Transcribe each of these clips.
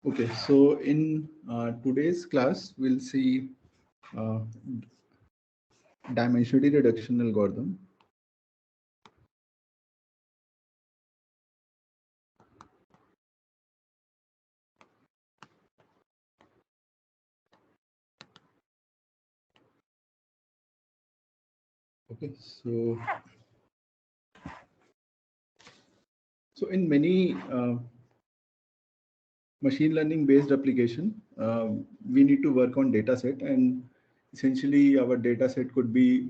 Okay, so in today's class, we'll see uh, dimensionality reduction algorithm. Okay, so in many machine learning based application, we need to work on data set, and essentially our data set could be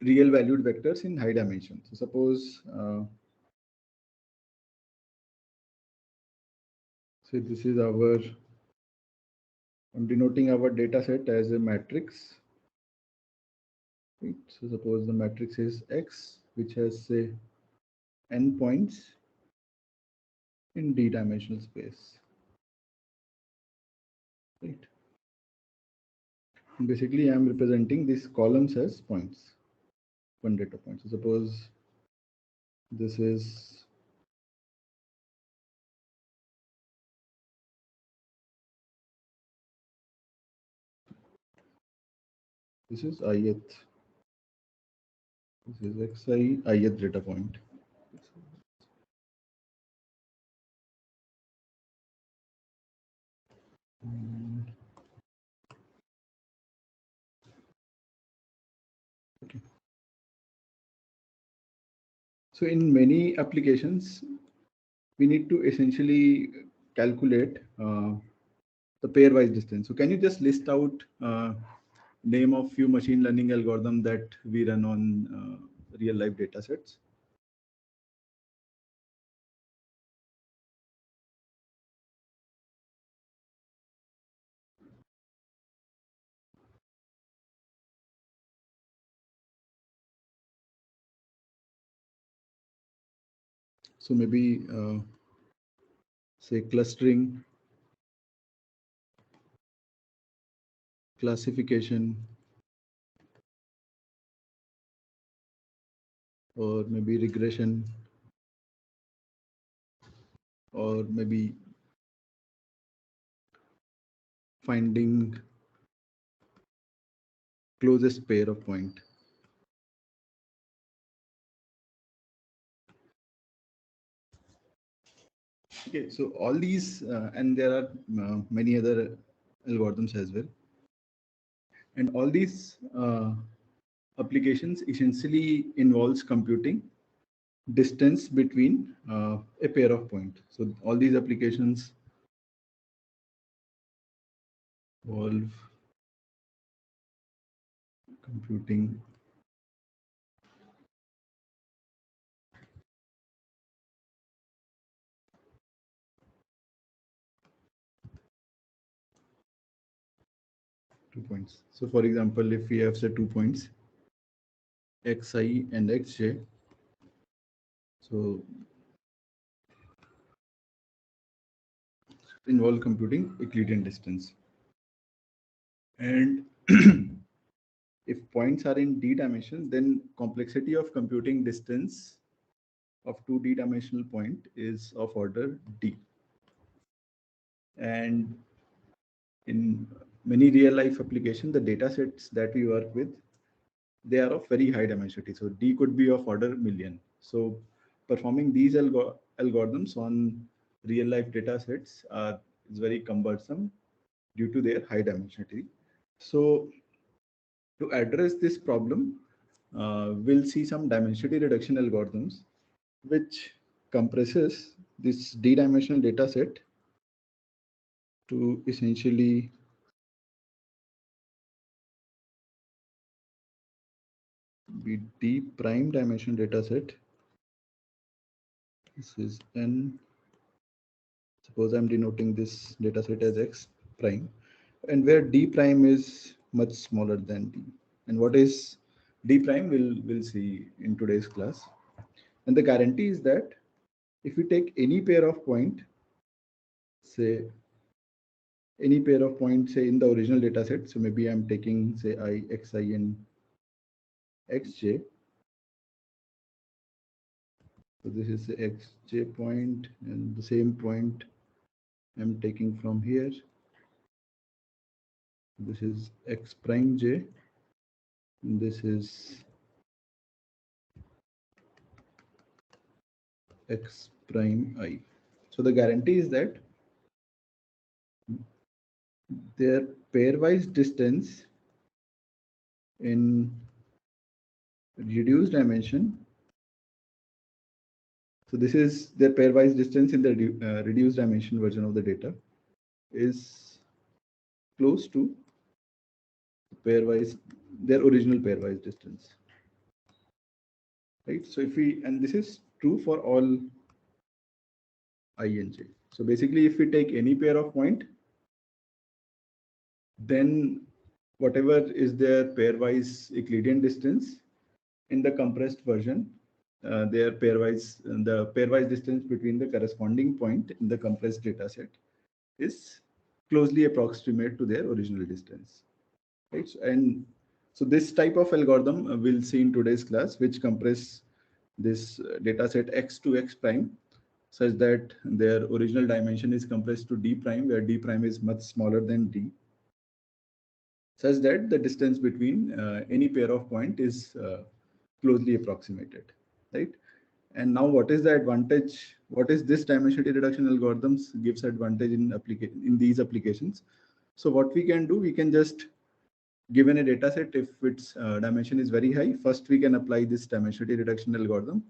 real valued vectors in high dimension. So suppose so this is our, I'm denoting our data set as a matrix. Right? So suppose the matrix is X, which has say n points in d-dimensional space. Right. And basically, I'm representing these columns as points, one data point. So suppose this is ith. This is xi ith data point. Okay. So in many applications, we need to essentially calculate the pairwise distance. So can you just list out name of few machine learning algorithm that we run on real life data sets? So maybe say clustering, classification, or maybe regression, or maybe finding closest pair of point. Okay, so all these, and there are many other algorithms as well. And all these applications essentially involves computing distance between a pair of points. So all these applications involve computing two points. So for example, if we have say 2 points, xi and xj, so involve computing Euclidean distance. And if points are in d dimensions, then complexity of computing distance of 2D dimensional point is of order d. And in many real life applications, the data sets that we work with, they are of very high dimensionality. So d could be of order million. So performing these algorithms on real life data sets is very cumbersome due to their high dimensionality. So to address this problem, we'll see some dimensionality reduction algorithms, which compresses this d-dimensional data set to essentially be d prime dimension data set. This is n. Suppose I'm denoting this data set as x prime, and where d prime is much smaller than d. And what is d prime, we'll see in today's class. And the guarantee is that if we take any pair of point, say any pair of points, say in the original data set, so maybe I'm taking say I, xi, and xj, So this is the xj point, and the same point I'm taking from here. This is x prime j, and this is x prime I. So the guarantee is that their pairwise distance in reduced dimension. So this is their pairwise distance in the reduced dimension version of the data is close to pairwise, their original pairwise distance, right? So if we, and this is true for all I and j. So basically, if we take any pair of point, then whatever is their pairwise Euclidean distance in the compressed version, their pairwise, the pairwise distance between the corresponding point in the compressed data set is closely approximate to their original distance, right? And so this type of algorithm we'll see in today's class, which compress this data set x to x prime such that their original dimension is compressed to d prime, where d prime is much smaller than d, such that the distance between any pair of point is closely approximated, right? And now what is the advantage? What is this dimensionality reduction algorithms gives advantage in these applications? So what we can do, we can just, given a data set, if its dimension is very high, first we can apply this dimensionality reduction algorithm.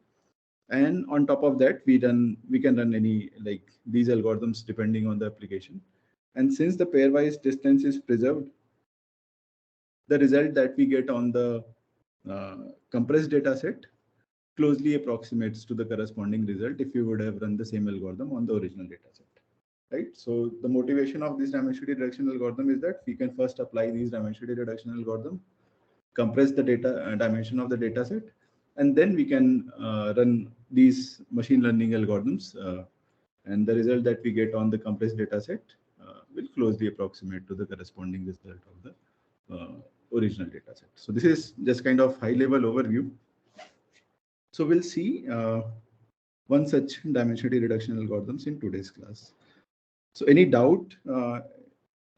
And on top of that, we can run any like these algorithms depending on the application. And since the pairwise distance is preserved, the result that we get on the compressed data set closely approximates to the corresponding result if you would have run the same algorithm on the original data set, right? So the motivation of this dimensionality reduction algorithm is that we can first apply these dimensionality reduction algorithm, compress the data dimension of the data set, and then we can run these machine learning algorithms, and the result that we get on the compressed data set will closely approximate to the corresponding result of the original data set. So this is just kind of high level overview. So we'll see one such dimensionality reduction algorithms in today's class. So any doubt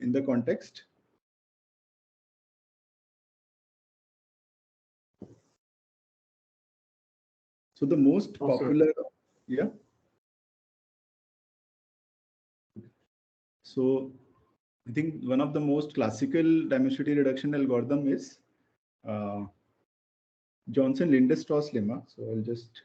in the context? So the most popular, yeah. So I think one of the most classical dimensionality reduction algorithm is uh, Johnson-Lindell-Strauss lemma. So I'll just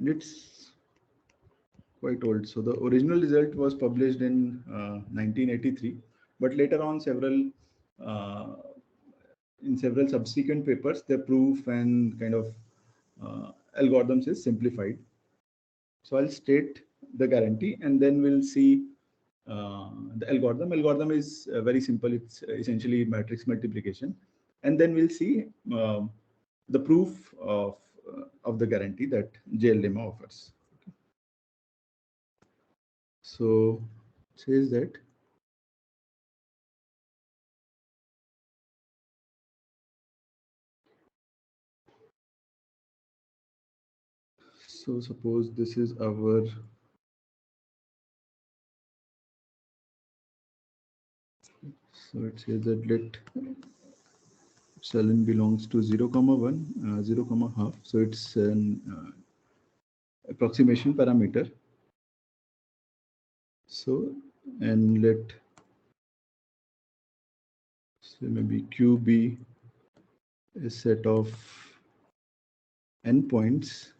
it's quite old. So the original result was published in 1983, but later on uh, in several subsequent papers, the proof and kind of algorithms is simplified. So I'll state the guarantee and then we'll see the algorithm. Algorithm is very simple. It's essentially matrix multiplication. And then we'll see the proof of the guarantee that JL lemma offers. So it says that so suppose this is our so it says that let epsilon belongs to 0 comma 1 0 comma half, so it's an approximation parameter. So and let say maybe q be a set of n points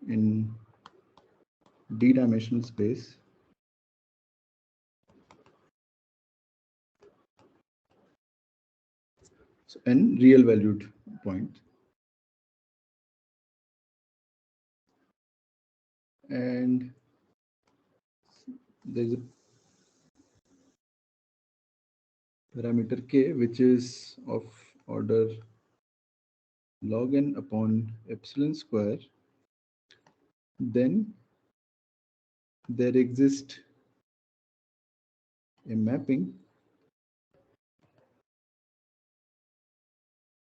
in d-dimensional space. So n real valued point. And there's a parameter k, which is of order log n upon epsilon square, then there exists a mapping.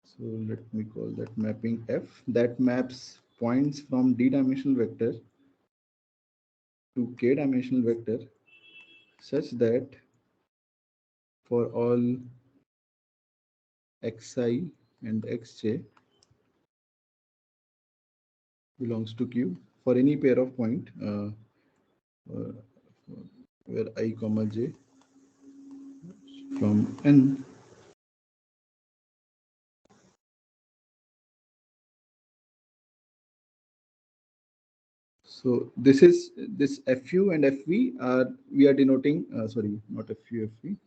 So let me call that mapping F that maps points from d-dimensional vector to k-dimensional vector such that for all xi and xj belongs to Q for any pair of point uh, where I comma j from n. So this is this fu and fv are we are denoting sorry, not fu fv,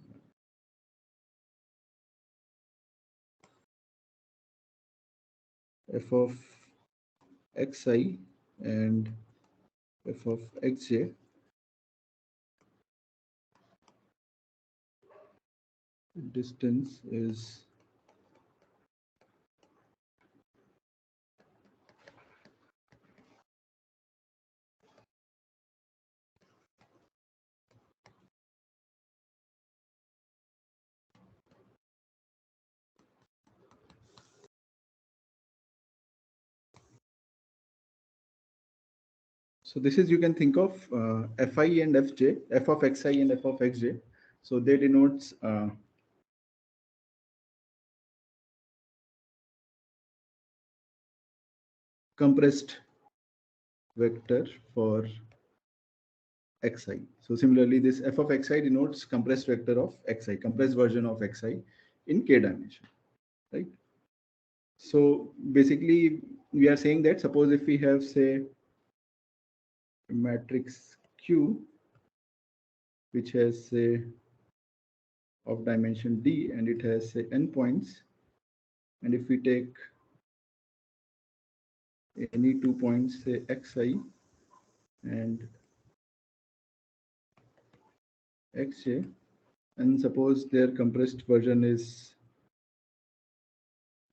f of xi and f of xj distance is so this is you can think of fi and fj, f of xi and f of xj. So they denotes compressed vector for xi. So similarly, this f of xi denotes compressed vector of xi, compressed version of xi in k dimension, right? So basically, we are saying that suppose if we have say a matrix Q, which has say of dimension d and it has say n points, and if we take any 2 points say xi and xj, and suppose their compressed version is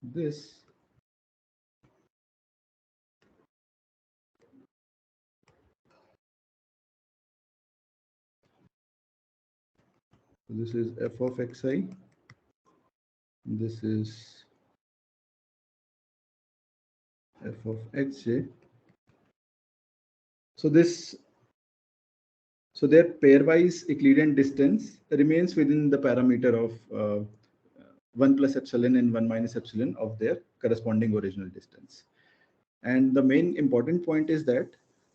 this, this is f of xi, this is f of xj. So this, so their pairwise Euclidean distance remains within the parameter of 1 plus epsilon and 1 minus epsilon of their corresponding original distance. And the main important point is that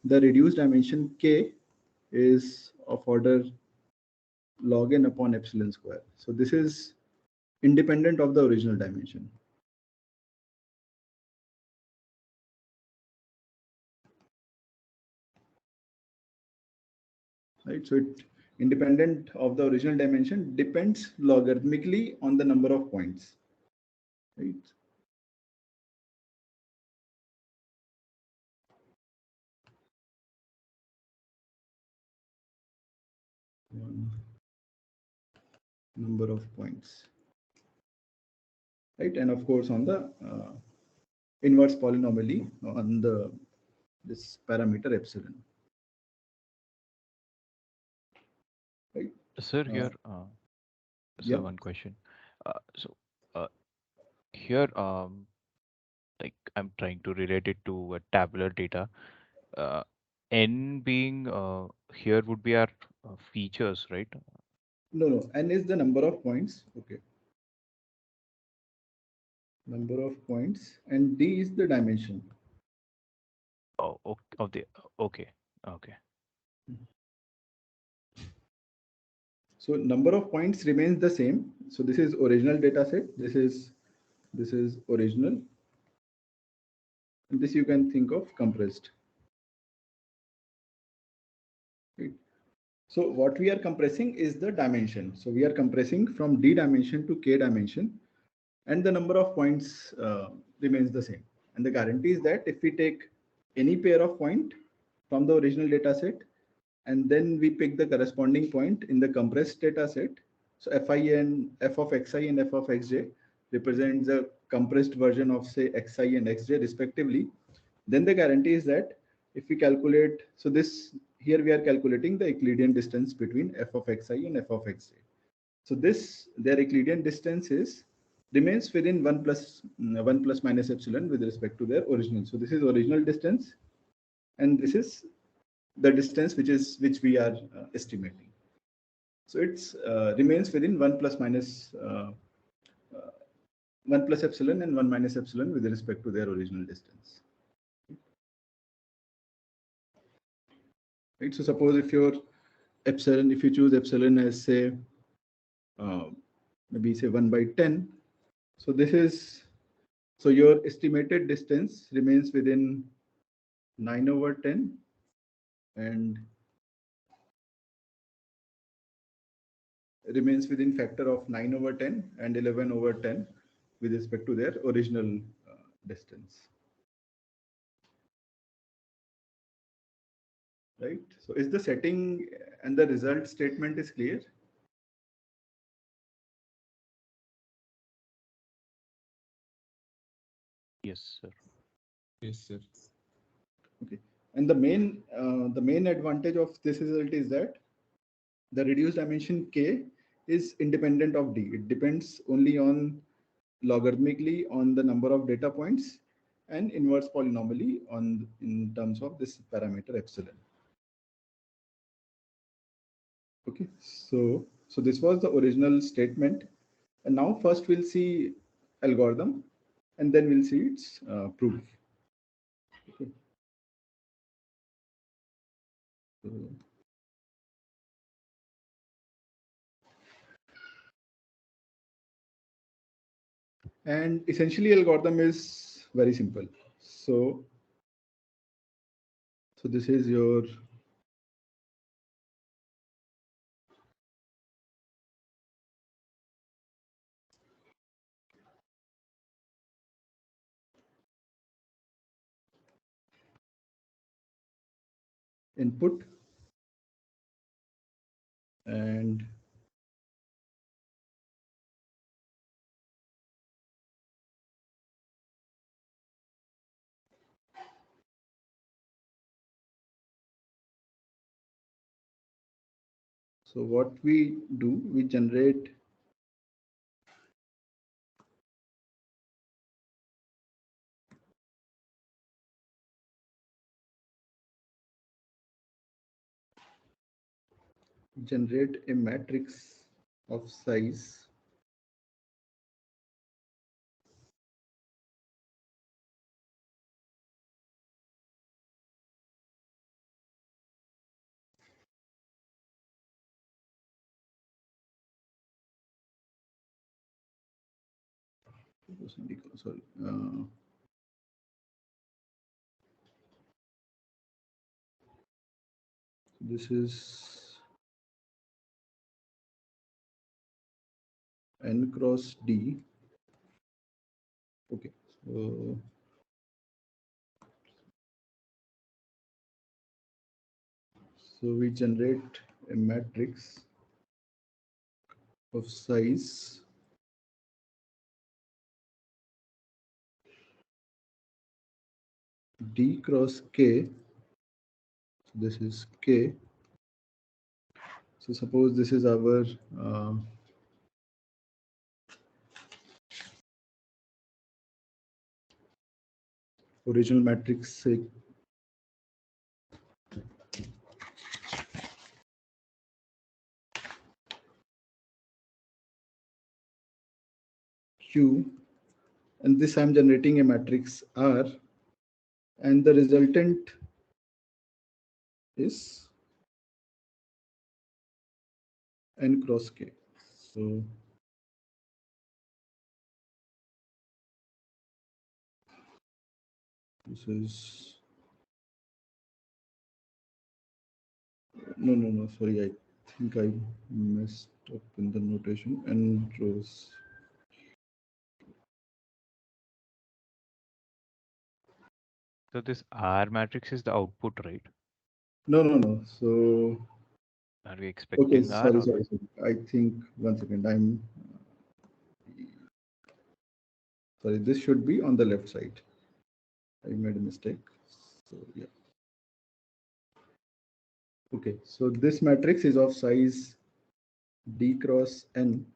the reduced dimension k is of order log n upon epsilon square. So this is independent of the original dimension. Right, so it independent of the original dimension depends logarithmically on the number of points, right? Number of points, right? And of course on the inverse polynomially on the this parameter epsilon, right? Sir, Uh, here, yeah, sir, one question. So uh, here, like I'm trying to relate it to tabular data. Uh, N being here would be our features, right? no, n is the number of points. Okay, number of points, and d is the dimension. Oh, okay, okay. So number of points remains the same. So this is original data set. This is original, and this you can think of compressed. Right? So what we are compressing is the dimension. So we are compressing from d dimension to k dimension, and the number of points remains the same. And the guarantee is that if we take any pair of point from the original data set, and then we pick the corresponding point in the compressed data set, So fi and f of xi and f of xj represents the compressed version of say xi and xj respectively. Then the guarantee is that if we calculate, so this here we are calculating the Euclidean distance between f of xi and f of xj. So this their Euclidean distance is remains within 1 plus minus epsilon with respect to their original. So this is original distance, and this is the distance which we are estimating. So it's remains within 1 plus minus 1 plus epsilon and 1 minus epsilon with respect to their original distance. Right. So suppose if your epsilon, if you choose epsilon as say uh, maybe say 1 by 10, so this is so your estimated distance remains within 9 over 10 and remains within factor of 9 over 10 and 11 over 10 with respect to their original distance. Right. So is the setting and the result statement is clear? Yes, sir. Yes, sir. Okay. And the main advantage of this result is that the reduced dimension k is independent of d. It depends only on logarithmically on the number of data points and inverse polynomially on in terms of this parameter epsilon. Okay, so this was the original statement, and now first we'll see algorithm, and then we'll see its proof. Okay. So, and essentially algorithm is very simple. So this is your input, and so what we do, we generate a matrix of size sorry this is n cross d. Okay, so we generate a matrix of size d cross k. So this is k. So suppose this is our original matrix, say q, and this I'm generating a matrix R, and the resultant is n cross k. So this is no, sorry, I think I messed up in the notation. N rows. So this R matrix is the output, right? No. So Are we Okay, expecting R or? sorry. I think one second. I'm sorry. This should be on the left side. I made a mistake. So yeah. Okay. So this matrix is of size D cross N,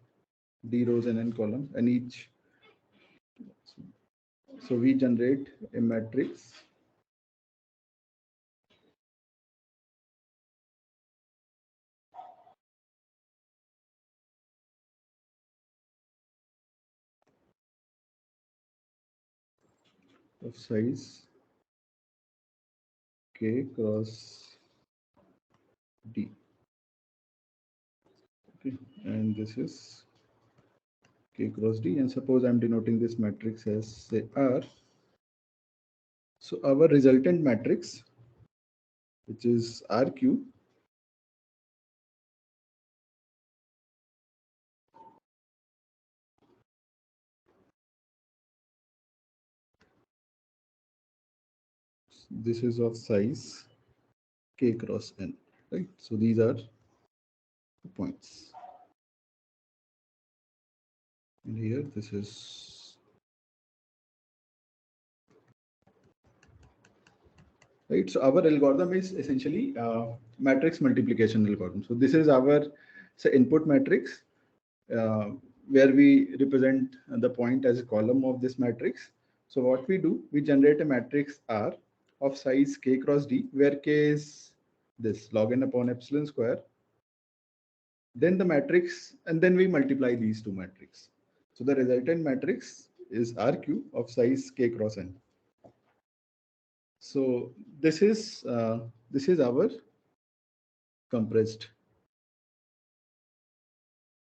D rows and N column, and each. So we generate a matrix of size K cross D. Okay, and this is K cross D. And suppose I'm denoting this matrix as say R. So our resultant matrix, which is RQ, this is of size K cross N, right? So these are the points. And here this is right. So our algorithm is essentially matrix multiplication algorithm. So this is our say input matrix uh, where we represent the point as a column of this matrix. So what we do, we generate a matrix R of size K cross D, where K is this log n upon epsilon square. Then the matrix, and then we multiply these two matrices. So the resultant matrix is RQ of size K cross N. So this is our compressed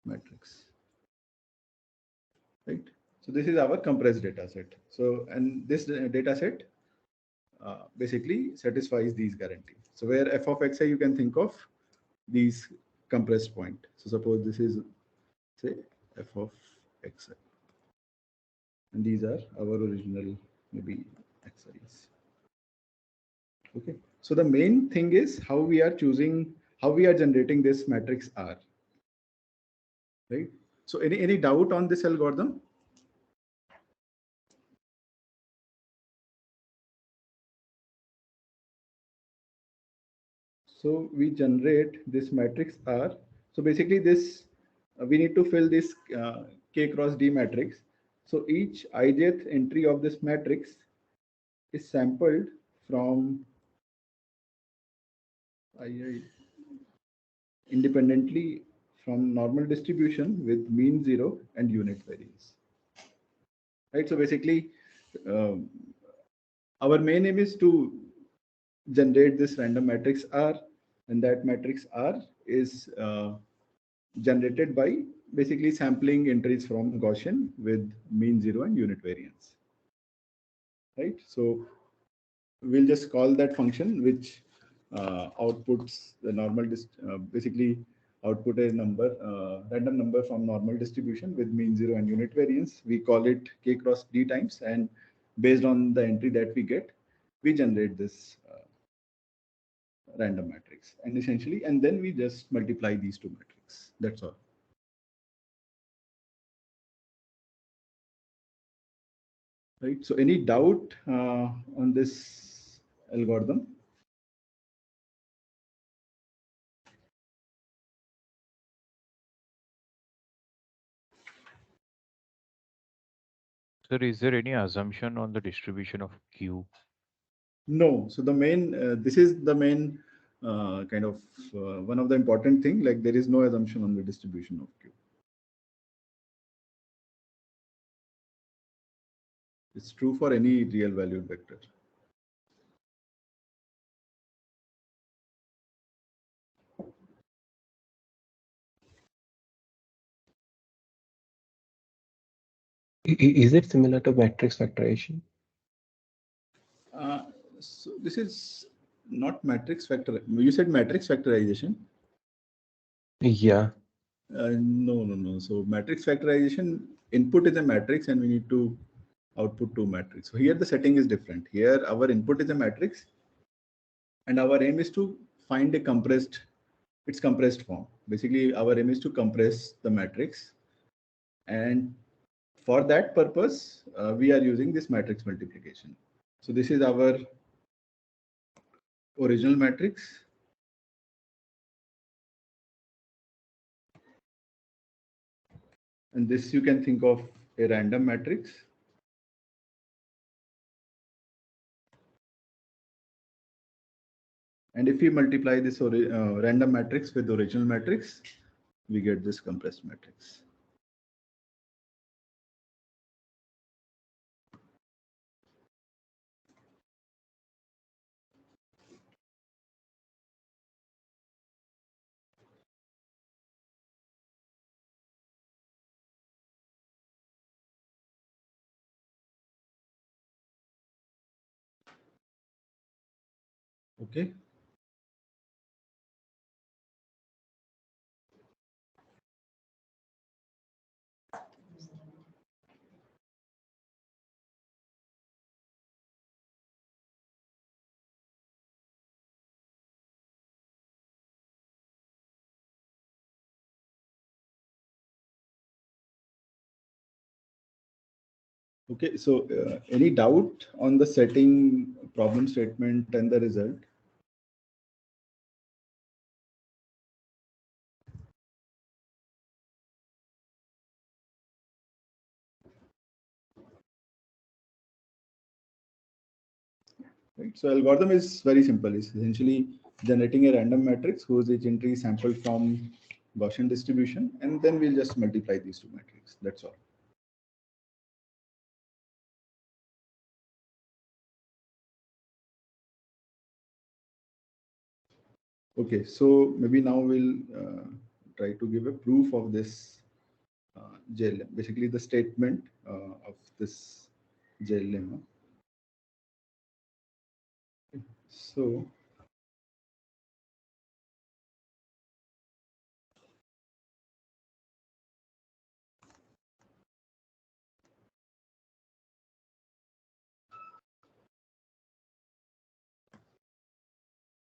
matrix, right? So this is our compressed data set. So and this data set basically satisfies these guarantees. So where f of xi you can think of these compressed point. So suppose this is say f of xi, and these are our original maybe xi's. Okay. So the main thing is how we are choosing, how we are generating this matrix R, right? So any doubt on this algorithm? So we generate this matrix R. So basically this, we need to fill this K cross D matrix. So each ijth entry of this matrix is sampled from I independently from normal distribution with mean 0 and unit variance. Right. So basically, um, our main aim is to generate this random matrix R, and that matrix R is generated by basically sampling entries from Gaussian with mean 0 and unit variance. Right. So we'll just call that function which outputs the normal basically output a number random number from normal distribution with mean 0 and unit variance. We call it K cross D times, and based on the entry that we get, we generate this random matrix, and essentially, and then we just multiply these two matrices. That's all. Right. So any doubt on this algorithm? Sir, is there any assumption on the distribution of Q? No. So the main, this is the main kind of one of the important thing. Like there is no assumption on the distribution of Q. It's true for any real valued vector. Is it similar to matrix factorization? Uh, so this is not matrix factor. You said matrix factorization. Yeah. No. So matrix factorization, input is a matrix and we need to output two matrix. So here the setting is different. Here our input is a matrix and our aim is to find a compressed its compressed form. Basically, our aim is to compress the matrix, and for that purpose, we are using this matrix multiplication. So this is our original matrix. And this you can think of a random matrix. And if we multiply this random matrix with the original matrix, we get this compressed matrix. Okay. Okay, so any doubt on the setting, problem statement, and the result? Right. So algorithm is very simple. It's essentially generating a random matrix whose each entry is sampled from Gaussian distribution, and then we'll just multiply these two matrices. That's all. Okay, so maybe now we'll try to give a proof of this JL, basically the statement of this JL lemma. So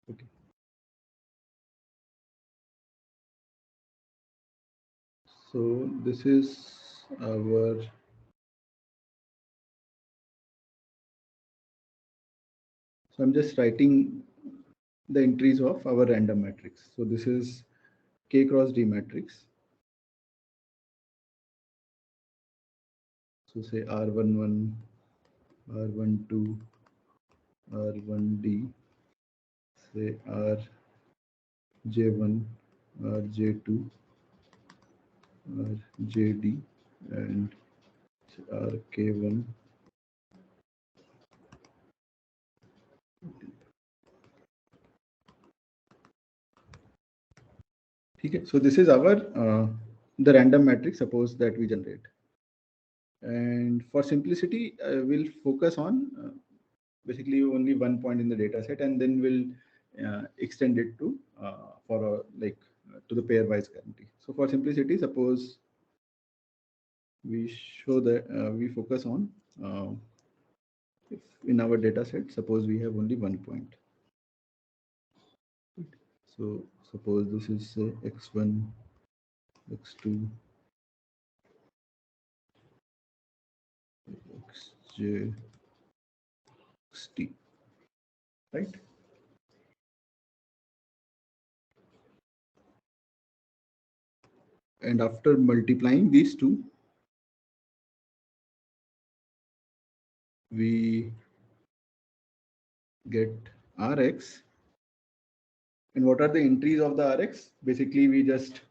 okay. So this is our so I'm just writing the entries of our random matrix. So this is K cross D matrix. So say R11, R12, R1D, say RJ1, RJ2, RJD, and RK1. Okay, so this is our the random matrix, suppose that we generate. And for simplicity, we'll focus on basically only one point in the data set, and then we'll extend it to to the pairwise guarantee. So for simplicity, suppose we show that we focus on if in our data set, suppose we have only one point. So suppose this is x1, x2, xj, xt, right? And after multiplying these two, we get Rx. And what are the entries of the Rx? Basically, we just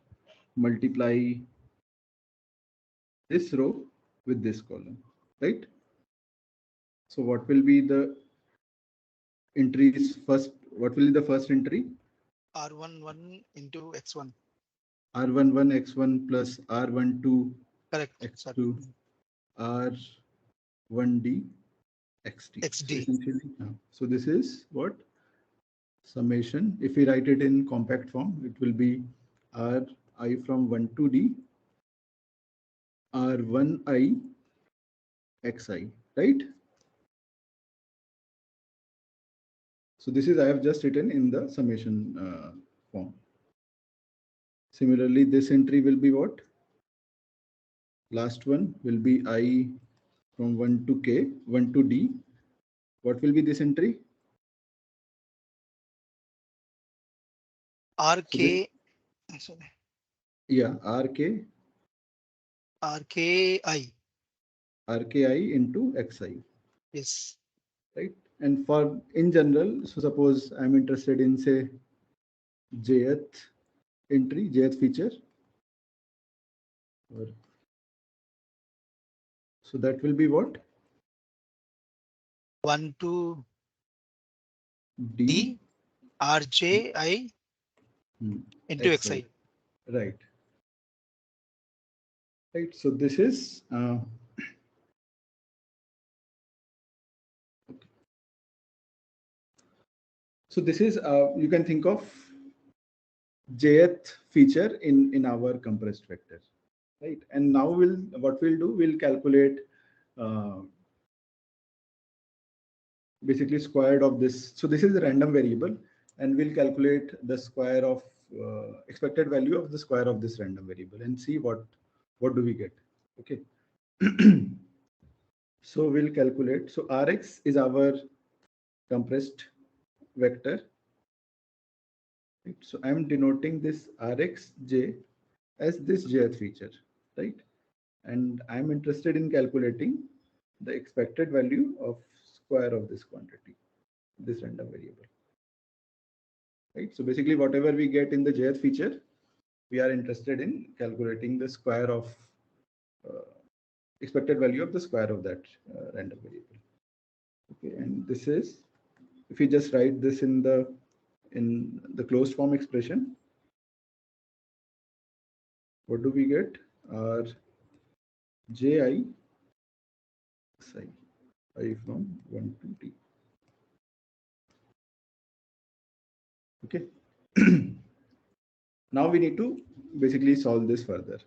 multiply this row with this column, right? So what will be the entries first? What will be the first entry? R11 into X1. R11 x1 plus R12 Correct. x2 R1D xt. XD. So essentially, so this is what summation. If we write it in compact form, it will be Ri from 1 to D R1I xi, right? So this is I have just written in the summation form. Similarly, this entry will be what? Last one will be I from 1 to K, 1 to D. What will be this entry? RK, sorry, Yeah, RK, RKI. RKI into XI, Yes. right? And for in general, so suppose I'm interested in say jth entry, jth feature, or so that will be what? 1 to D D, RJI into XI, XI. right? Right. So this is you can think of jth feature in our compressed vector, right? And now what we'll do, we'll calculate uh, basically squared of this. So this is a random variable, and we'll calculate the square of expected value of the square of this random variable and see what do we get. Okay. So we'll calculate. So Rx is our compressed vector. Right? So I'm denoting this Rxj as this jth feature, right? And I'm interested in calculating the expected value of square of this quantity, this random variable, right? So basically, whatever we get in the jth feature, we are interested in calculating the square of uh, expected value of the square of that random variable. Okay, and this is, if we just write this in the closed form expression, what do we get? Our ji psi I from 1 to t. Okay. Now we need to basically solve this further.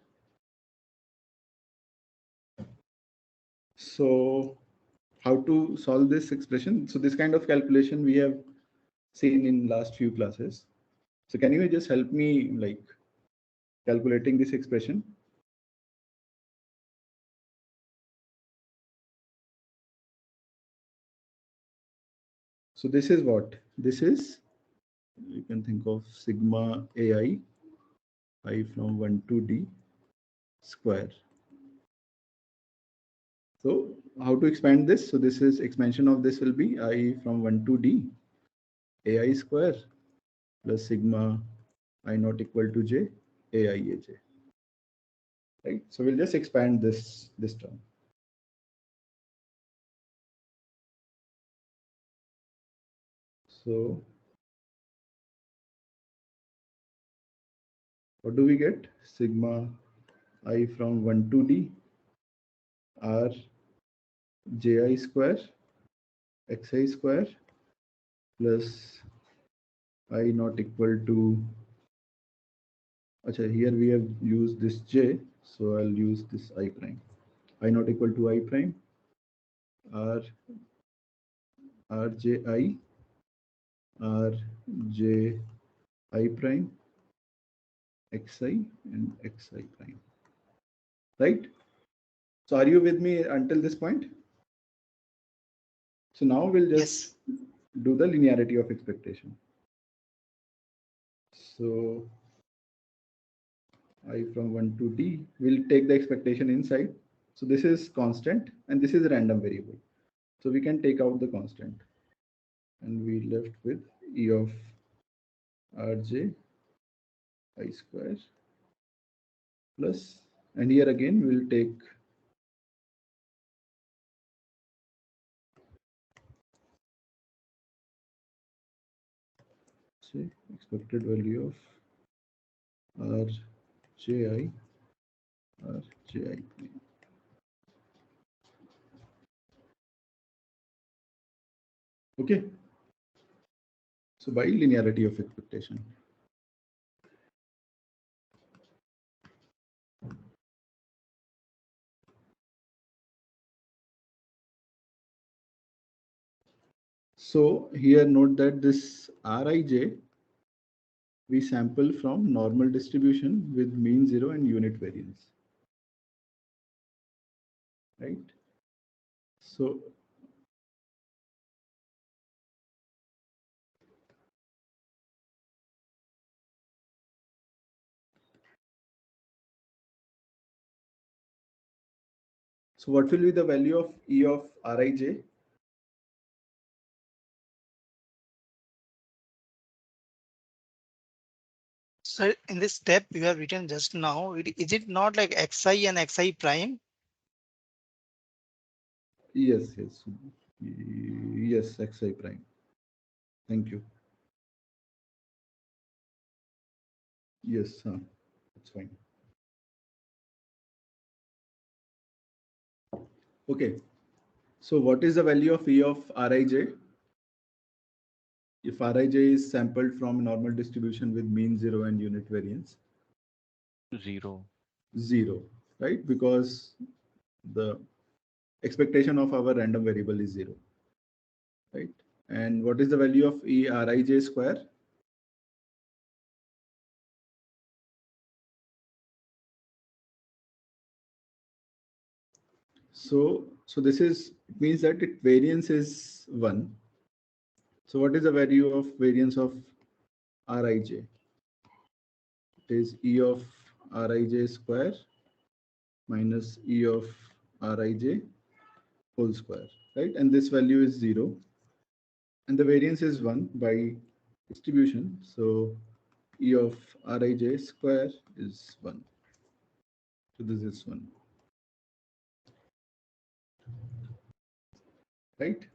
So how to solve this expression? So this kind of calculation we have seen in last few classes. So can you just help me like calculating this expression? So this is what? This is, you can think of sigma ai, I from 1 to d square. So how to expand this? So this is expansion of this will be I from 1 to d ai square plus sigma I not equal to j ai aj, right? So we'll just expand this term. So what do we get? Sigma I from 1 to d r ji square xi square plus I not equal to, okay, here we have used this j, so I'll use this I prime. I not equal to I prime r rji rj I prime xi and xi prime, right? So are you with me until this point? So now we'll just Yes. do the linearity of expectation. So I from 1 to d, we'll take the expectation inside. So this is constant and this is a random variable. So we can take out the constant and we left with E of Rj I square plus, and here again we'll take say expected value of Rji Rji. Okay. So by linearity of expectation. So here note that this Rij we sample from normal distribution with mean 0 and unit variance, right? So what will be the value of E of Rij? So in this step you have written just now, is it not like xi and xi prime? Yes, yes, xi prime. Thank you. Yes, that's fine. Okay. So what is the value of E of Rij? If Rij is sampled from normal distribution with mean 0 and unit variance? 0. 0, right? Because the expectation of our random variable is 0, right? And what is the value of E Rij square? So this is, it means that it variance is 1. So what is the value of variance of Rij? It is E of Rij square minus E of Rij whole square, right? And this value is 0. And the variance is 1 by distribution. So E of Rij square is 1. So this is 1, right?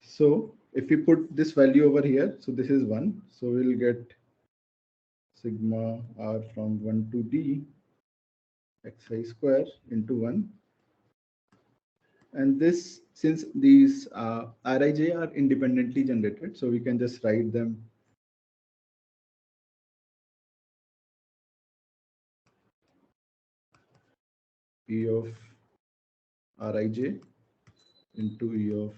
So if we put this value over here, so this is 1. So we'll get sigma r from 1 to d xi square into 1. And this, since these Rij are independently generated, so we can just write them E of Rij into E of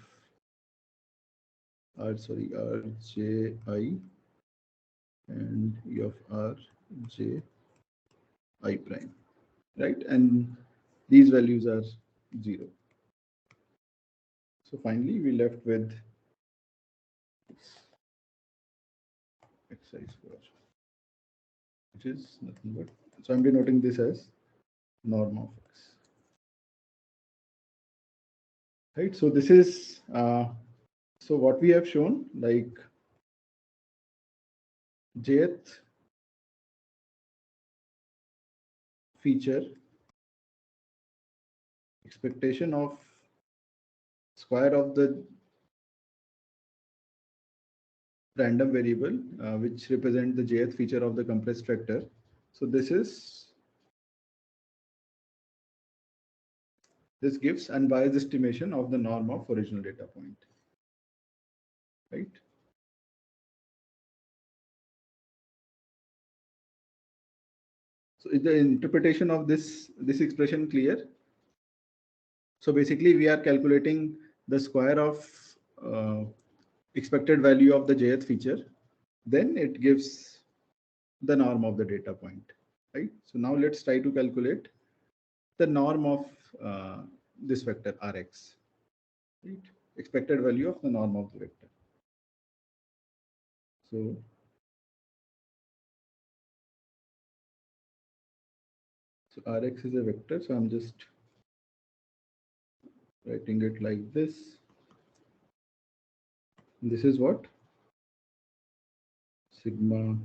Rji and E of Rji prime, right? And these values are 0. So finally, we left with xi square, which is nothing but, so I'm denoting this as norm of x, right? So this is, so what we have shown, like jth feature, expectation of square of the random variable, which represent the jth feature of the compressed vector. So this gives unbiased estimation of the norm of original data point, right? So is the interpretation of this expression clear? So basically, we are calculating the square of expected value of the jth feature. Then it gives the norm of the data point, right? So now let's try to calculate the norm of this vector Rx, right? Expected value of the norm of the vector. So Rx is a vector, so I'm just writing it like this. This is what? Sigma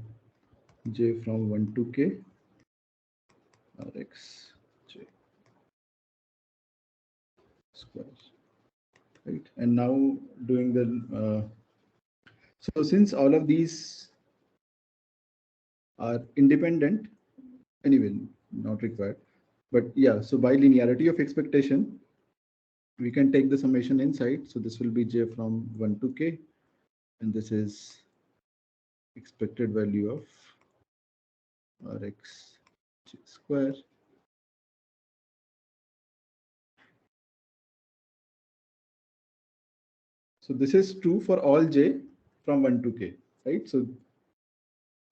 j from 1 to k Rx j square, right? And now doing the, so since all of these are independent, anyway, not required, but yeah, so by linearity of expectation, we can take the summation inside. So this will be j from 1 to k, and this is expected value of Rx j square. So this is true for all j from 1 to k, right? So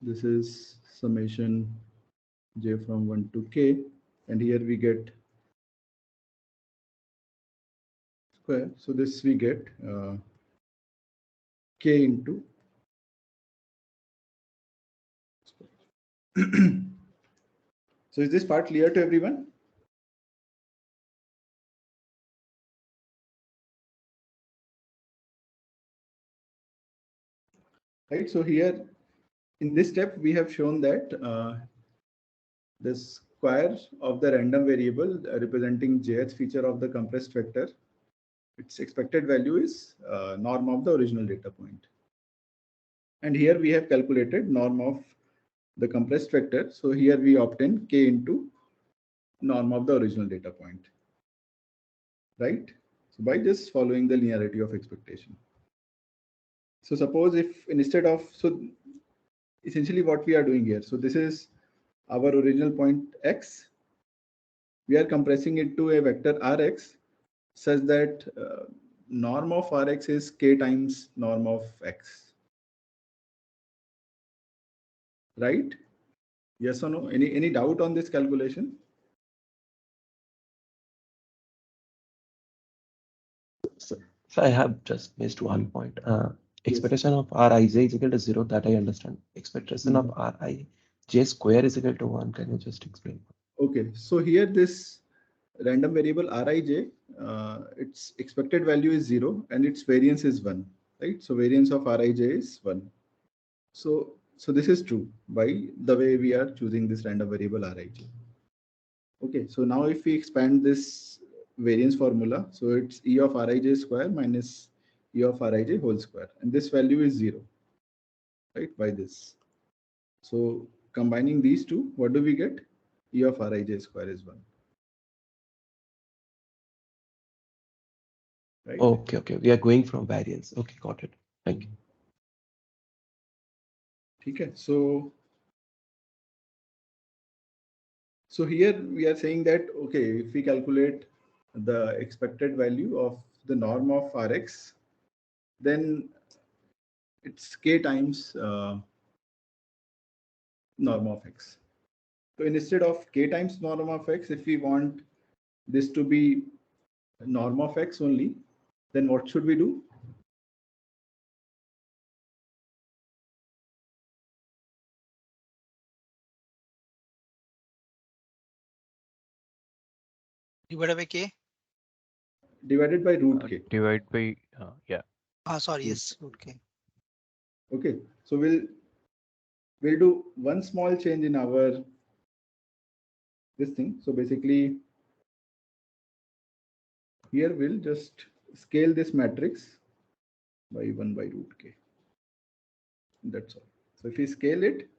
This is summation j from 1 to k, and here we get square. So this we get k into so is this part clear to everyone? Right. So here in this step, we have shown that the square of the random variable representing jth feature of the compressed vector, its expected value is norm of the original data point. And here we have calculated norm of the compressed vector. So here we obtain k into norm of the original data point, right? So by just following the linearity of expectation. So suppose if instead of, so essentially what we are doing here, so this is our original point x, we are compressing it to a vector rx such that norm of rx is k times norm of x, right? Yes or no? Any doubt on this calculation? So I have just missed one point. Expectation of Rij is equal to 0, that I understand. Expectation of Rij square is equal to 1. Can you just explain? Okay, so here this random variable rij, its expected value is 0 and its variance is 1, right? So variance of rij is 1. So this is true by the way we are choosing this random variable rij. Okay, so now if we expand this variance formula, so it's E of Rij square minus E of Rij whole square, and this value is 0, right, by this. So combining these two, what do we get? E of Rij square is 1. Right? Okay. We are going from variance. Okay, got it. Thank you. Okay, so here we are saying that, okay, if we calculate the expected value of the norm of Rx, then it's k times norm of x. So instead of k times norm of x, if we want this to be norm of x only, then what should we do? Divided by k. Divided by root k. Divide by yeah. Sorry, yes, root k. Okay, so we'll do one small change in our this thing. So basically, here we'll just scale this matrix by 1 by root k. That's all. So if we scale it,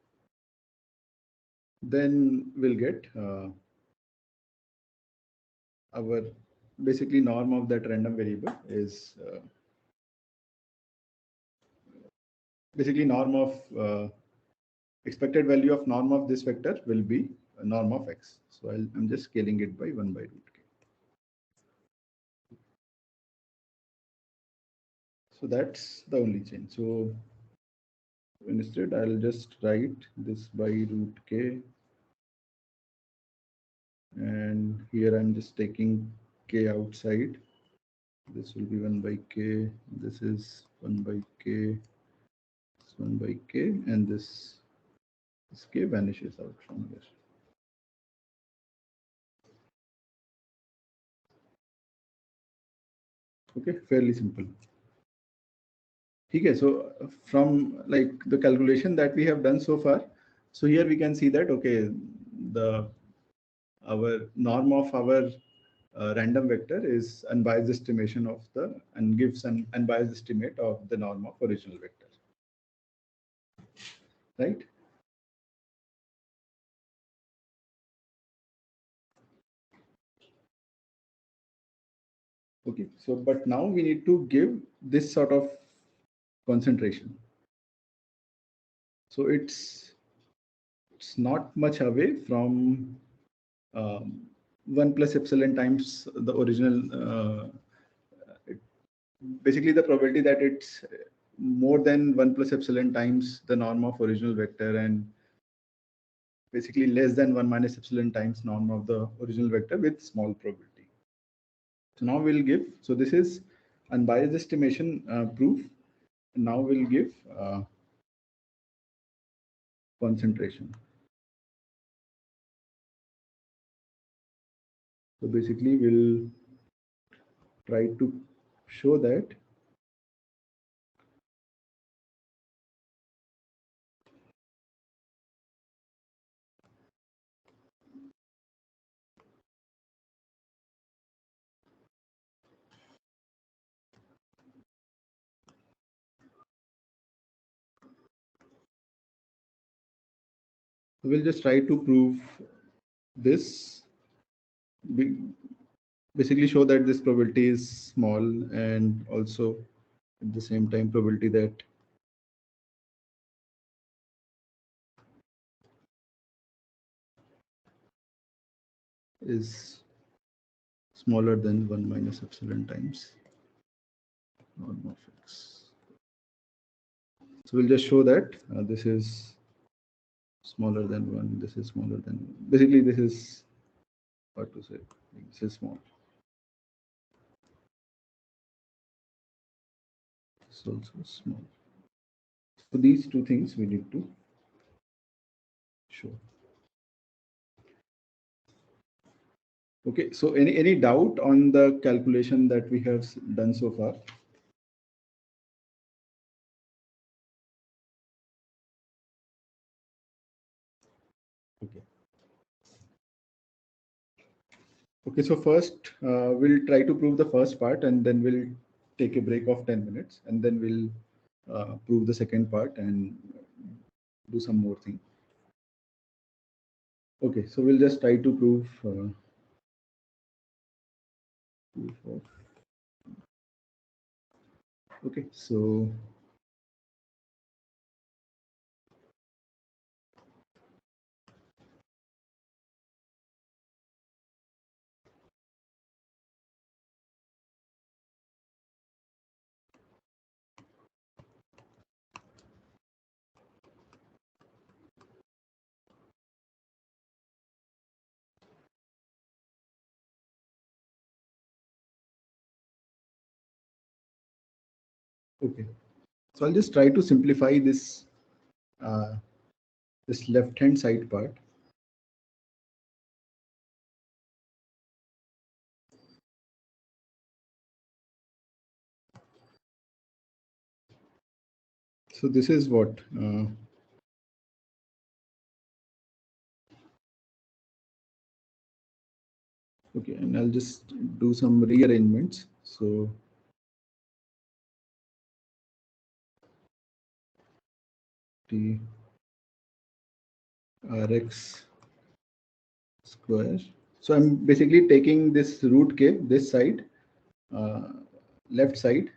then we'll get our basically norm of that random variable is basically norm of expected value of norm of this vector will be a norm of x. So I'm just scaling it by 1 by root k. So that's the only change. So instead, I'll just write this by root k. And here I'm just taking k outside. This will be 1 by k. This is 1 by k. This 1 by k. And this k vanishes out from here. Okay, fairly simple. Okay, so from like the calculation that we have done so far, so here we can see that okay, our norm of our random vector is unbiased estimation of the and gives an unbiased estimate of the norm of original vector, right? Okay, so but now we need to give this sort of concentration. So it's not much away from 1 plus epsilon times the original. Basically, the probability that it's more than 1 plus epsilon times the norm of original vector, and basically less than 1 minus epsilon times norm of the original vector with small probability. So now we'll give, so this is unbiased estimation proof. And now we'll give concentration. So basically we'll try to show that we'll just try to prove this, basically show that this probability is small, and also at the same time probability that is smaller than 1 minus epsilon times norm of x. So we'll just show that this is smaller than 1, this is smaller than 1. Basically this is, what to say, this is small. This is also small. So these two things we need to show. Okay, so any doubt on the calculation that we have done so far? Okay. Okay, so first we'll try to prove the first part, and then we'll take a break of 10 minutes, and then we'll prove the second part and do some more thing. Okay, so we'll just try to prove okay, so okay, so I'll just try to simplify this this left-hand side part. So this is what okay, and I'll just do some rearrangements. So T Rx square. So I'm basically taking this root k, this side, left side,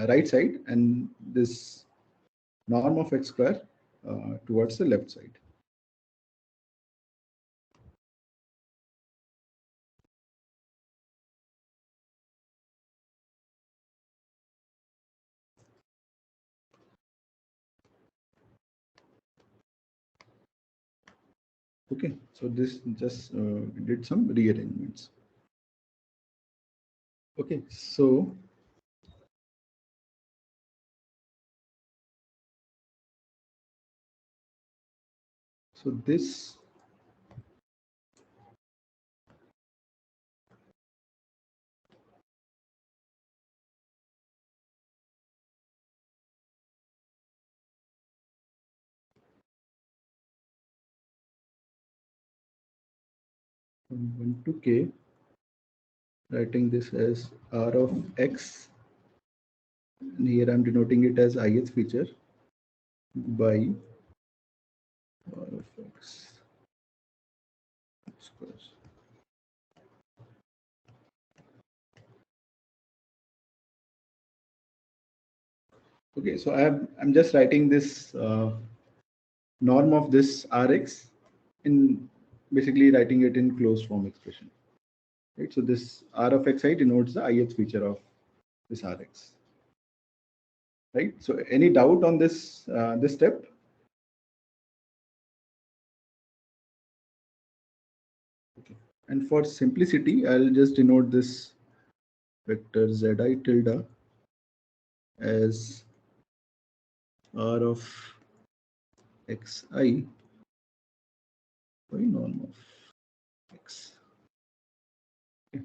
right side, and this norm of x square towards the left side. Okay, so this just did some rearrangements. Okay, so this from 1 to k, writing this as r of x, and here I'm denoting it as ith feature by r of x square. Okay, so I'm just writing this norm of this Rx in, basically writing it in closed form expression. Right, so this R of xi denotes the ith feature of this Rx. right? So any doubt on this this step? Okay. And for simplicity, I'll just denote this vector zi tilde as r of xi by norm of x. Okay.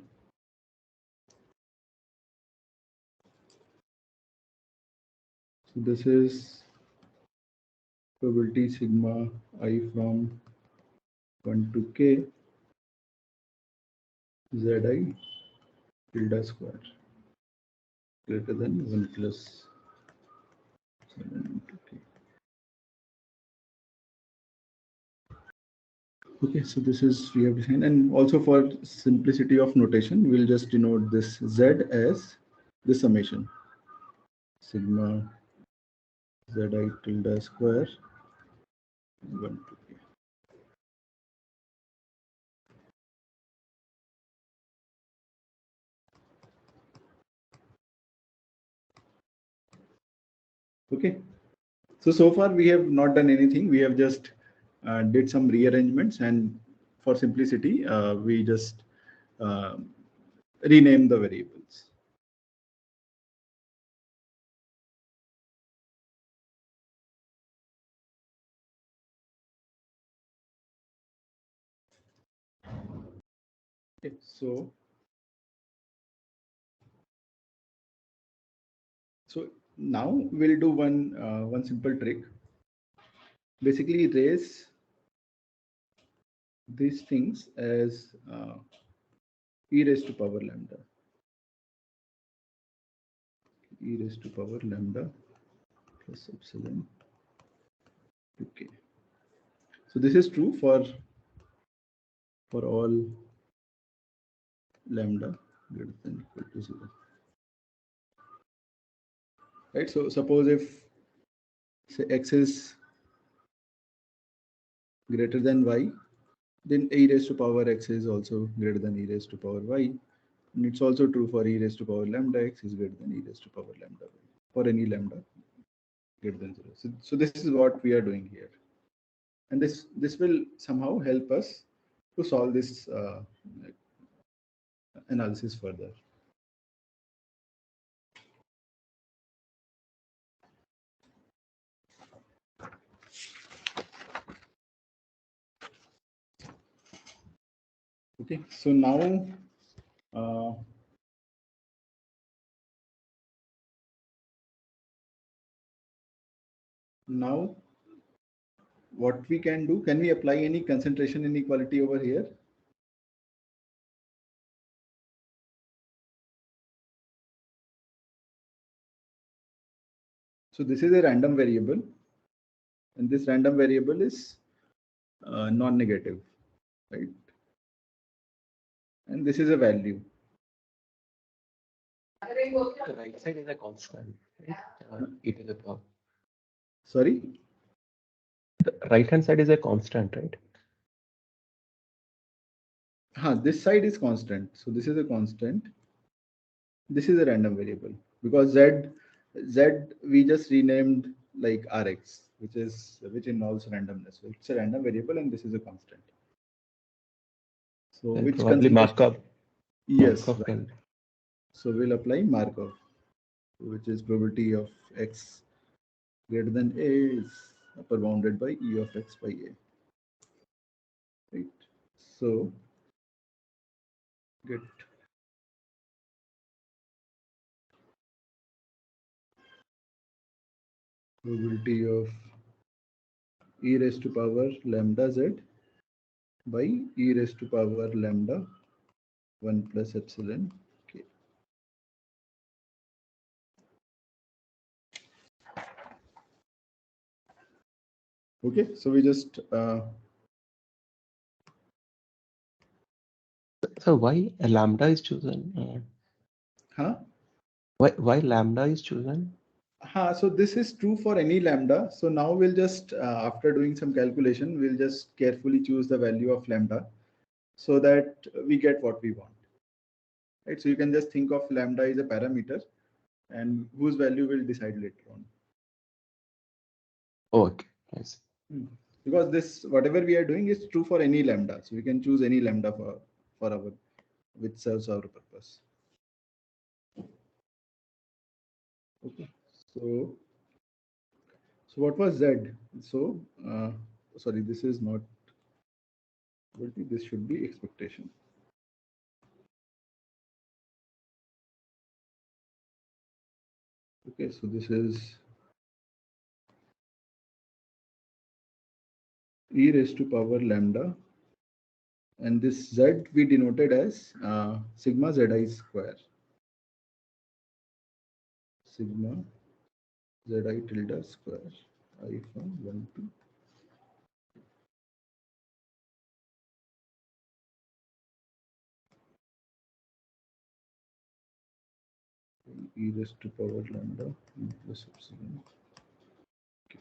So this is probability sigma I from 1 to k zi tilde square greater than 1 plus 7 into k. Okay, so this is we have defined, and also for simplicity of notation, we'll just denote this z as the summation sigma zi tilde square 1 to k. Okay, so far we have not done anything. We have just did some rearrangements, and for simplicity, we just uh, rename the variables. Okay, so now we'll do one simple trick. Basically, raise these things as e raised to power lambda, e raised to power lambda plus epsilon to k. So this is true for all lambda greater than equal to 0. Right. So suppose if say x is greater than y, then e raised to power x is also greater than e raised to power y. And it's also true for e raised to power lambda x is greater than e raised to power lambda y for any lambda greater than 0. So this is what we are doing here. And this will somehow help us to solve this analysis further. Okay, so now now what we can do, can we apply any concentration inequality over here? So this is a random variable, and this random variable is non-negative, right? And this is a value. The right side is a constant, right? E to the power. Sorry? The right hand side is a constant, right? This side is constant. So this is a constant. This is a random variable because z we just renamed like rx, which involves randomness. So it's a random variable, and this is a constant. So And which probably concentration? Markov. Yes. Markov Right. So we'll apply Markov, which is probability of x greater than a is upper bounded by e of x by a. Right. So get probability of e raised to power lambda z by e raised to power lambda 1 plus epsilon k. Okay, so we just So why lambda is chosen? Why lambda is chosen? So this is true for any lambda. So now we'll just after doing some calculation, we'll just carefully choose the value of lambda so that we get what we want. Right. So you can just think of lambda as a parameter, and whose value will decide later on. Okay, I see. Because this, whatever we are doing is true for any lambda. So we can choose any lambda for our, which serves our purpose. Okay. So what was Z? So, sorry, this is not, this should be expectation. Okay, so this is e raised to power lambda, and this Z we denoted as sigma Zi square. Sigma Zi tilde square, I from 1 to e raised to power lambda plus epsilon. Okay.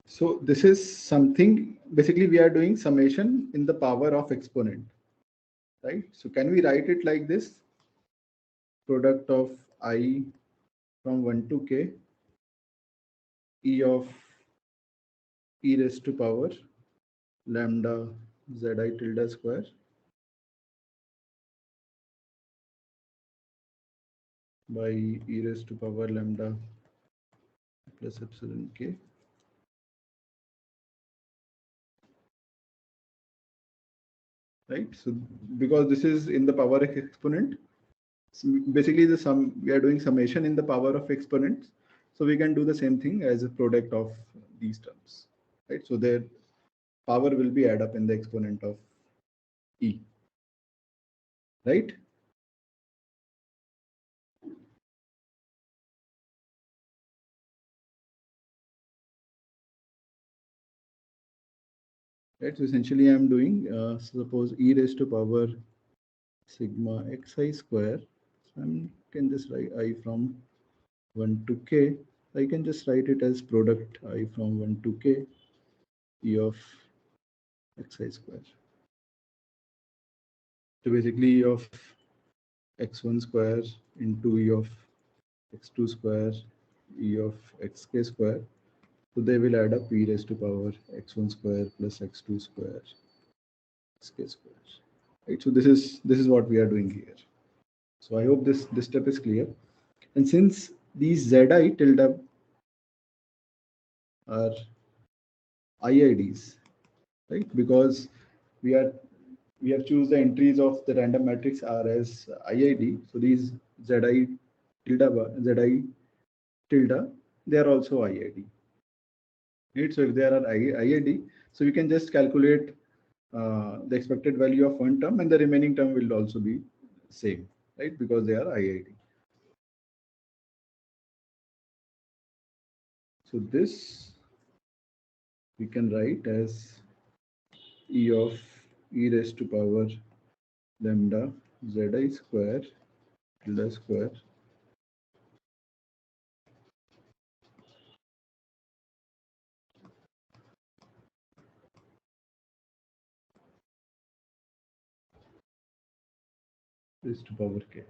So this is something, basically we are doing summation in the power of exponent, right? So can we write it like this? Product of I from 1 to k, e of e raised to power lambda Zi tilde square by e raised to power lambda plus epsilon k. Right, so because this is in the power of exponent, so basically the sum, we are doing summation in the power of exponents, so we can do the same thing as a product of these terms, right? So their power will be add up in the exponent of e, right? Right, so essentially I'm doing suppose e raised to power sigma xi square, so I can just write I from 1 to k. I can just write it as product I from 1 to k e of xi square. So basically e of x1 square into e of x2 square e of xk square. So they will add up e raised to power x1 square plus x2 square xk square. Right. So this is what we are doing here. So I hope this step is clear. And since these zi tilde are IIDs, right? Because we have choose the entries of the random matrix R as IID. So these Zi tilde, they are also IID. Right? So if they are IID, so we can just calculate the expected value of one term, and the remaining term will also be same, right? Because they are IID. So this we can write as e of e raised to power lambda Zi square tilde square raised to power k.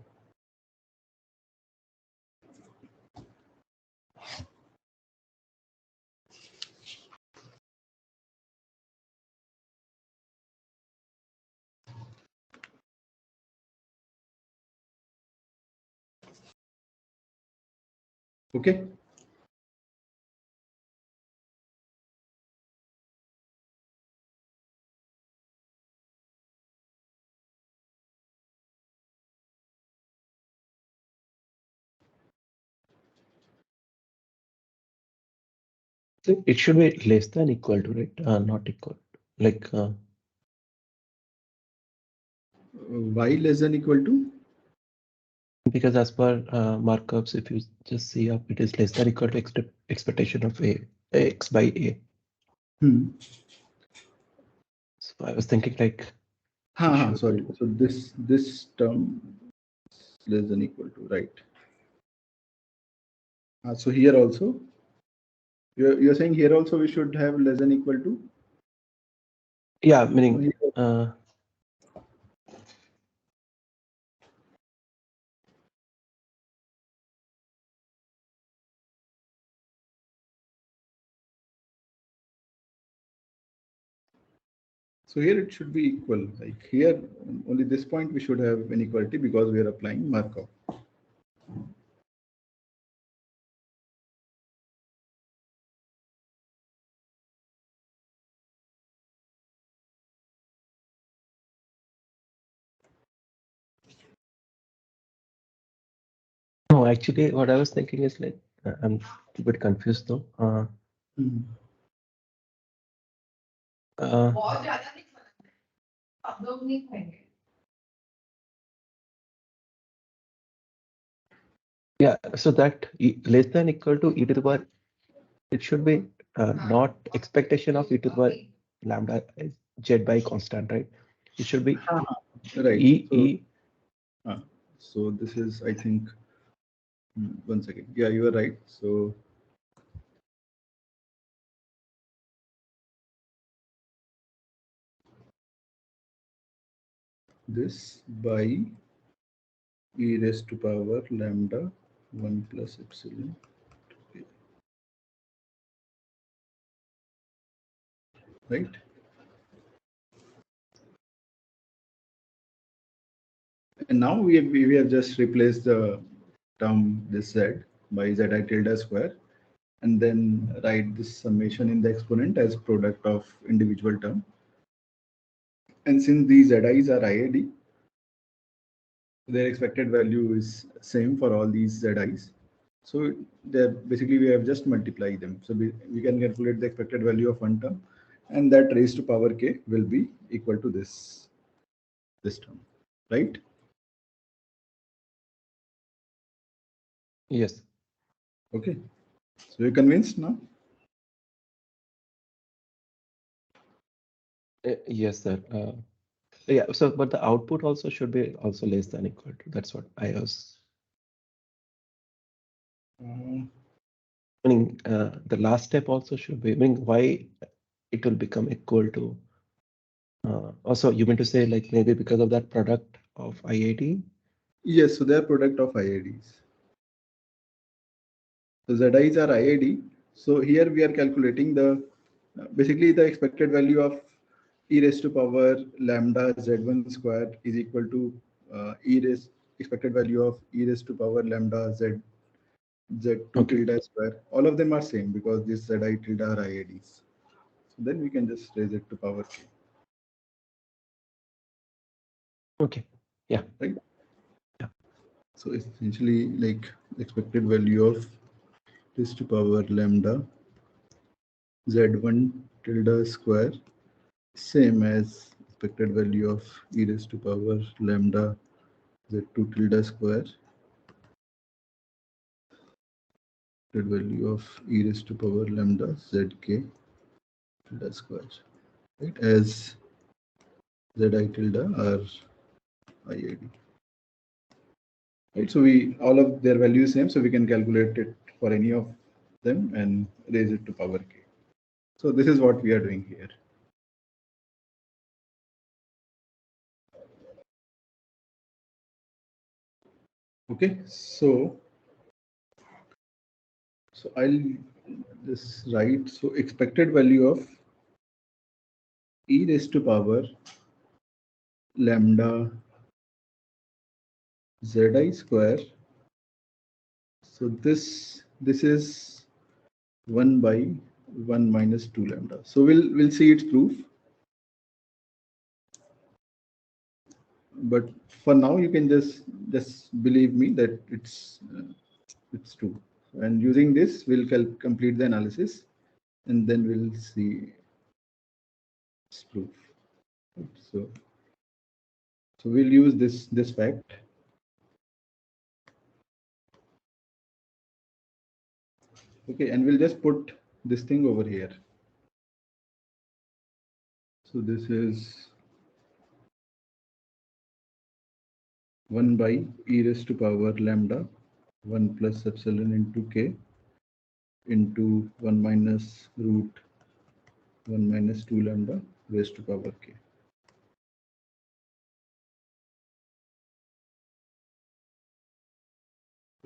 Okay. So it should be less than equal to, right? Not equal. Like Y less than equal to? because as per markups, if you just see up, it is less than equal to expectation of x by a. So I was thinking like Sorry. So this term is less than equal to, right? So here also, you're saying here also we should have less than equal to? Yeah, meaning So here it should be equal. Like here, only this point we should have inequality because we are applying Markov. no, actually, what I was thinking is like I'm a bit confused though. Mhm. Uh, yeah, so that less than equal to e to the power, it should be not expectation of e to the power lambda is z by constant, right? It should be Right. e So, e. so this is, I think, one second. Yeah, you are right. So this by e raised to power lambda 1 plus epsilon. Right. And now we have just replaced the term this z by zi tilde square, and then write this summation in the exponent as product of individual term. And since these zi's are IAD, their expected value is same for all these zi's. So basically we have just multiplied them. So we can calculate the expected value of one term, and that raised to power k will be equal to this term, right? Yes, Okay. So you're convinced now? yes, sir. Yeah, so but the output also should be also less than equal to. That's what I was Uh, meaning. The last step also should be, meaning why it will become equal to. Also, you mean to say like maybe because of that product of IAT? yes, so they are product of IADs. So ZIs are IAD. So here we are calculating the basically the expected value of e raised to power lambda z1 square is equal to e raised expected value of e raised to power lambda z2 Okay, tilde square. All of them are same because this zi tilde are IADs. So then we can just raise it to power k, okay, yeah, right? yeah, So essentially like expected value of raised to power lambda z1 tilde square same as expected value of e raised to power lambda z2 tilde square, expected value of e raised to power lambda zk tilde square, right? As zi tilde are IID, right? So we all of their values same, so we can calculate it for any of them and raise it to power k. So this is what we are doing here. Okay, so I'll just write, so expected value of e raised to power lambda zi square. So this is 1 by 1 minus 2 lambda. So we'll see its proof. But for now you can just believe me that it's true. And using this we'll complete the analysis, and then we'll see its proof. So we'll use this fact. Okay, and we'll just put this thing over here. So this is 1 by e raised to power lambda 1 plus epsilon into k into 1 minus root 1 minus 2 lambda raised to power k.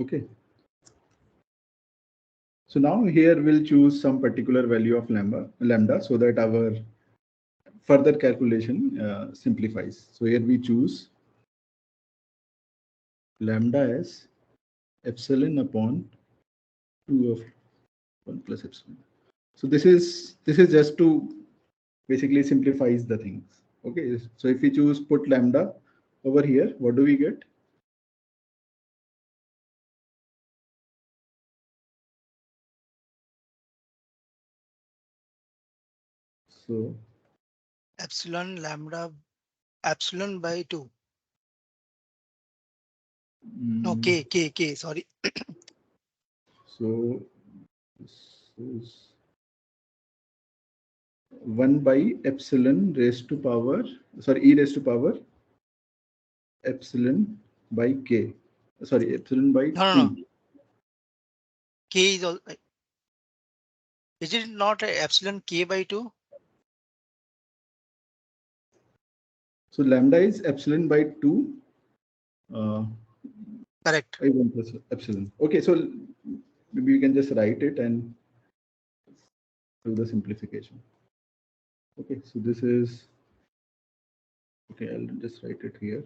Okay. So now here we'll choose some particular value of lambda so that our further calculation simplifies. So here we choose lambda as epsilon upon 2 of 1 plus epsilon. So this is just to basically simplifies the things. Okay, so if we choose put lambda over here, what do we get? So Epsilon lambda epsilon by 2. No, k, sorry. so this is 1 by epsilon raised to power, sorry, e raised to power epsilon by k. Sorry, epsilon by No, no, 2. no. K is all. Is it not a epsilon k by 2? So lambda is epsilon by 2 Correct. by 1 plus epsilon. Okay, so maybe you can just write it and do the simplification. Okay, so this is, okay, I'll just write it here.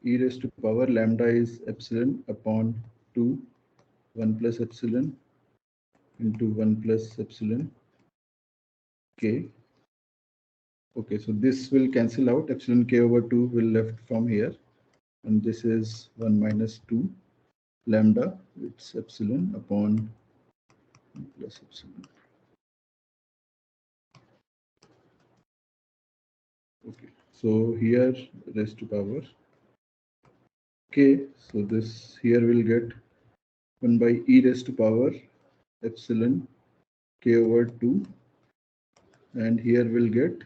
E raised to power lambda is epsilon upon 2, 1 plus epsilon into 1 plus epsilon k. Okay, so this will cancel out. Epsilon k over 2 will left from here. And this is 1 minus 2 lambda. It's epsilon upon 1 plus epsilon. Okay, so here raised to power k. So this here will get 1 by e raised to power epsilon k over 2. And here we'll get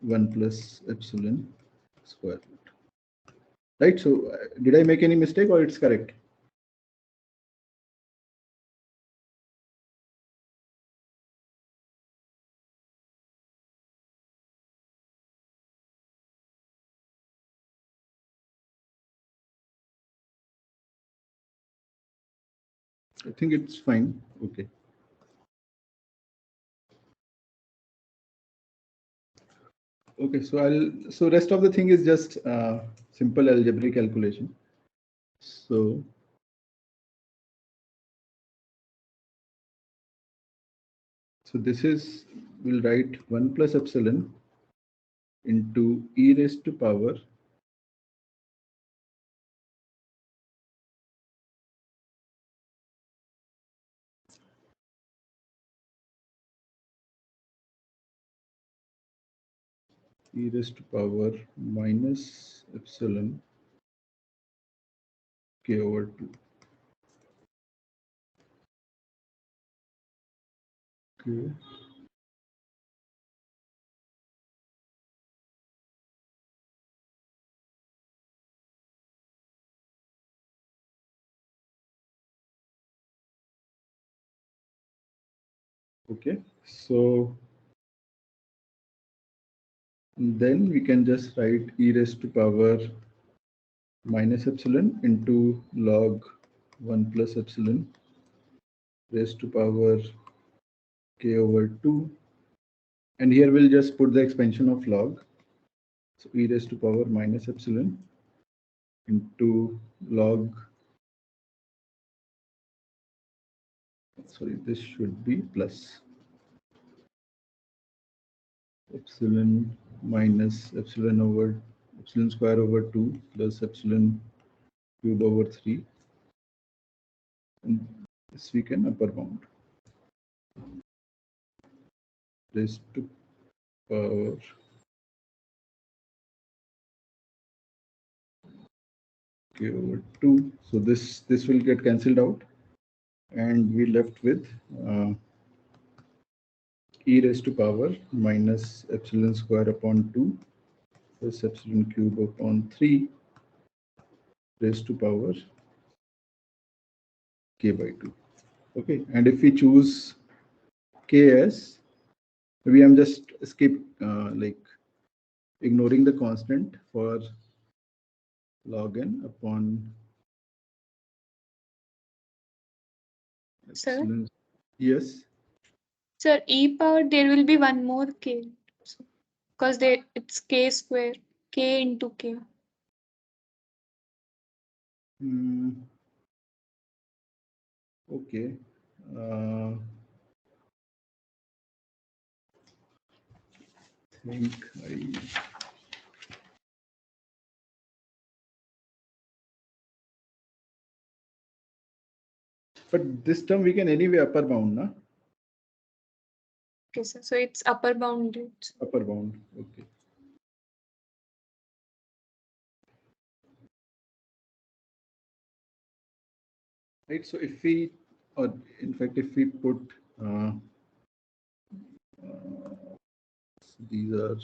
1 plus epsilon square root. Right, so did I make any mistake or it's correct? I think it's fine. Okay. Okay, so rest of the thing is just simple algebraic calculation. So this is, we'll write 1 plus epsilon into e raised to power e raised to power minus epsilon k over 2. Okay. Okay, so then we can just write e raised to power minus epsilon into log 1 plus epsilon raised to power k over 2. And here we'll just put the expansion of log. So e raised to power minus epsilon into log, sorry, this should be plus epsilon minus epsilon over epsilon square over 2 plus epsilon cube over 3. And this we can upper bound. Raised to power k over 2. So this will get cancelled out. And we left with e raised to power minus epsilon square upon 2 plus epsilon cube upon 3 raised to power k by 2. Okay, and if we choose k as Maybe I'm just skip like ignoring the constant for log n upon Sir? epsilon. Yes. Sir, e power, there will be one more k. Because it's k square, k into k. Okay. Think but this term we can anyway upper bound, na? Okay, sir. So it's upper bounded. Upper bound. Okay. Right. So if we, or in fact, if we put these are,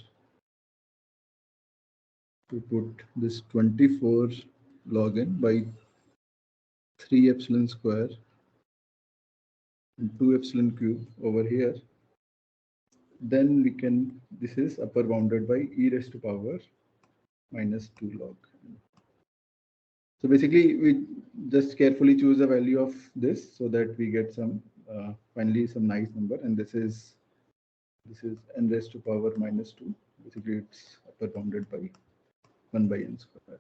we put this 24 log n by 3 epsilon square and 2 epsilon cube over here, then we can, this is upper bounded by e raised to power minus 2 log. So basically, we just carefully choose a value of this so that we get some finally some nice number, and this is n raised to power minus 2. Basically, it's upper bounded by 1 by n square.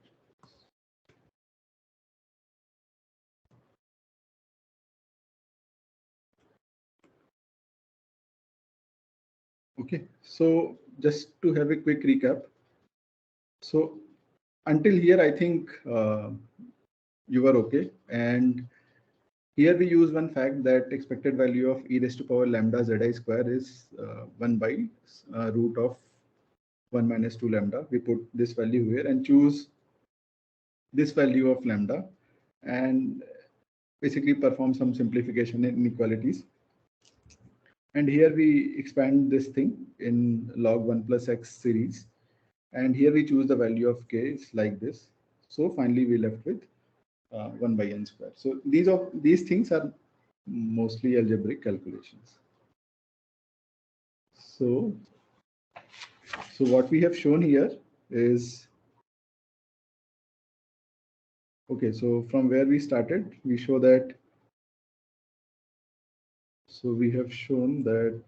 Okay, so just to have a quick recap. So until here, I think you are okay. And here we use one fact that expected value of e raised to power lambda zi square is 1 by root of 1 minus 2 lambda. We put this value here and choose this value of lambda and basically perform some simplification in inequalities. And here we expand this thing in log 1 plus x series. And here we choose the value of k is like this. So finally we left with 1 by n square. So these things are mostly algebraic calculations. So what we have shown here is, okay, so from where we started, we show that, so we have shown that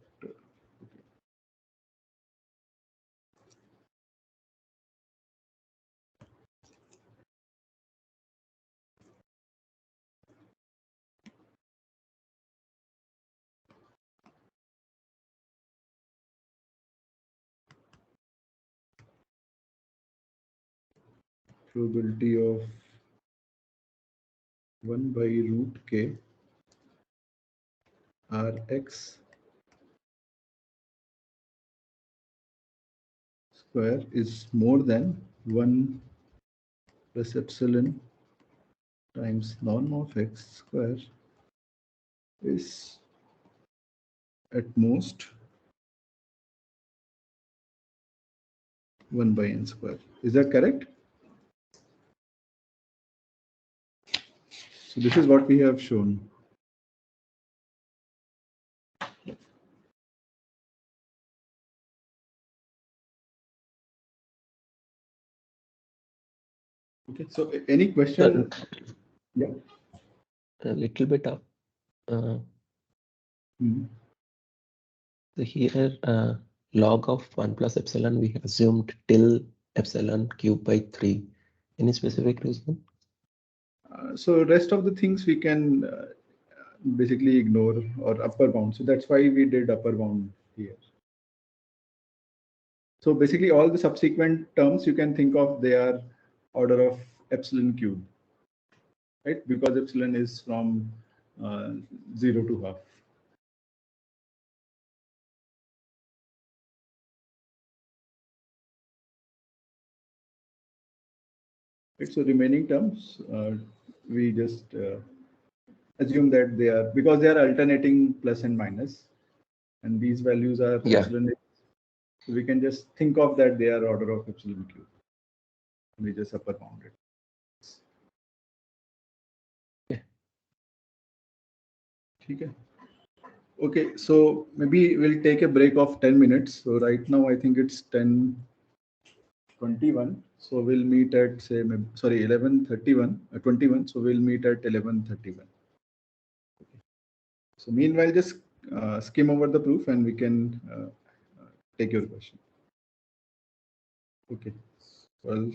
probability of 1 by root k Rx square is more than 1 plus epsilon times norm of x square is at most 1 by n square. Is that correct? So this is what we have shown. Okay, so any question? Yeah. A little bit of so here log of 1 plus epsilon we have assumed till epsilon cube by 3. Any specific reason? So rest of the things we can basically ignore or upper bound. So that's why we did upper bound here. So basically all the subsequent terms you can think of, they are order of epsilon cube, right? Because epsilon is from 0 to half. Right, so remaining terms, we just assume that they are, because they are alternating plus and minus, and these values are epsilon. So we can just think of that they are order of epsilon cube. We just upper bound it. Okay. Okay, so maybe we'll take a break of 10 minutes. So right now I think it's 10:21. So we'll meet at say, sorry, 11:31, 21. So we'll meet at 11:31. So meanwhile, just skim over the proof and we can take your question. Okay. Well.